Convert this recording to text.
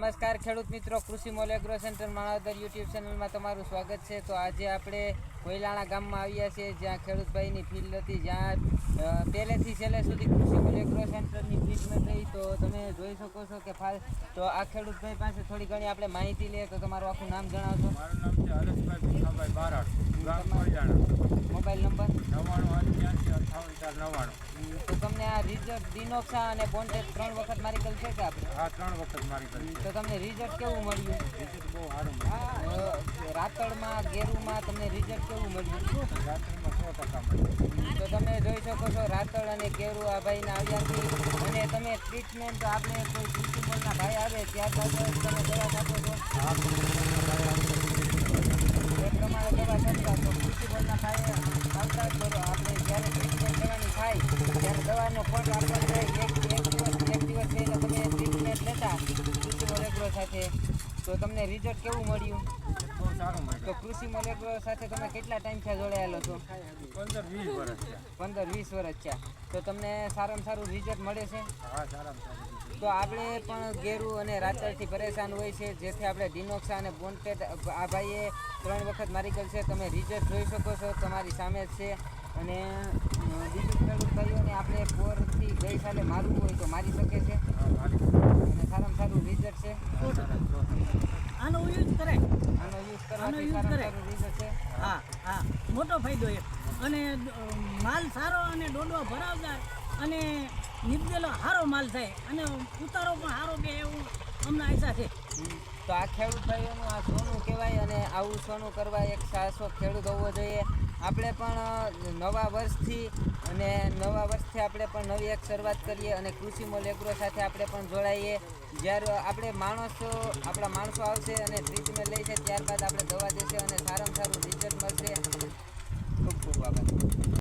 નમસ્કાર ખેડૂત મિત્રો, કૃષિ mall agro centre Manavadar YouTube ચેનલમાં તમારું સ્વાગત છે। તો આજે આપણે કોયલાણા ગામમાં આવ્યા છીએ, જ્યાં ખેડૂતભાઈની ફિલ્ડ હતી, જ્યાં પહેલેથી છેલ્લે સુધી કૃષિ મોલ એગ્રો સેન્ટરની ટ્રીટમેન્ટ રહી। તો તમે જોઈ શકો છો કે તો આ ખેડૂતભાઈ પાસે થોડી ઘણી આપણે માહિતી લઈએ। તો તમારું આખું નામ જણાવશો? મારું નામ છે હરેશભાઈ ભીખાભાઈ બારાડ, ગામ કોયલાણા। Mobile number 98889499। તો તમને આ રિઝલ્ટ ડિનોક્સા અને બોન્ટેડ 3 વખત મારી છે કે આપણે? હા, 3 વખત મારી કરી। તો તમને રિઝલ્ટ કેવું મળ્યું? રિઝલ્ટ બહુ સારું મળ્યું। રાતળમાં ગેરુમાં તમને રિઝલ્ટ કેવું મળ્યું? રાત્રિમાં 100% મળ્યું। તો તમે જોઈ શકો છો રાતળ અને ગેરુ આ ભાઈના આવ્યાથી, અને તમે ટ્રીટમેન્ટ આપણે કોઈ કૃષિ મોલના ભાઈ આવે ત્યારબાદ તમે દવા આપો છો? એ પ્રમાણે દવા છંટકાવ તો કૃષિ મોલના ભાઈ આવતા જ કરો। આપણે જ્યારે ટ્રીટમેન્ટ કરવાની થાય ત્યારે દવાનો કોટ આપવાનો થાય। એક દિવસ પહેલાં તમે ટ્રીટમેન્ટ લેતા કૃષિ મોલ એગ્રો સાથે, તો તમને રિઝલ્ટ કેવું મળ્યું? બહુ સારું મળ્યું। તો કૃષિ મોલ એગ્રો સાથે તમે કેટલા ટાઈમથી જોડાયેલો છો? 15-20 વર્ષ થયા। 15-20 વર્ષ થયા। તો તમને સારામાં સારું રિઝલ્ટ મળે છે? હા, સારામાં સારું। તો આપણે પણ ગેરુ અને રાતળથી પરેશાન હોય છે, જેથી આપણે ડિનોક્સા અને બોન્ટેડ આ ભાઈએ 3 વખત મારી છે। તમે રિઝલ્ટ જોઈ શકો છો, તમારી સામે જ છે। અને બીજું ખેડૂત ભાઈઓને આપણે બોરથી ગઈ સાલે મારવું હોય તો મારી શકે છે, અને સારામાં સારું રિઝલ્ટ છે। આનો યુઝ કરે, આનો યુઝ કરવાથી સારામાં સારું રિઝલ્ટ છે। હા હા, મોટો ફાયદો એક, અને માલ સારો અને ડોડો ભરાવદાર અને નીપજેલો સારો માલ થાય, અને ઉતારો પણ સારો બે એવું અમને આશા છે। તો આ ખેડૂત ભાઈઓનું આ સોનું કહેવાય, અને આવું સોનું કરવા એક સાહસો ખેડૂત હોવો જોઈએ। આપણે પણ નવા વર્ષથી આપણે પણ નવી એક શરૂઆત કરીએ, અને કૃષિ મોલ એગ્રો સાથે આપણે પણ જોડાઈએ। જ્યારે આપણા માણસો આવશે અને ટ્રીટમેન્ટ લે છે, ત્યારબાદ આપણે દવા દેશે અને સારામાં સારું રિઝલ્ટ મળશે।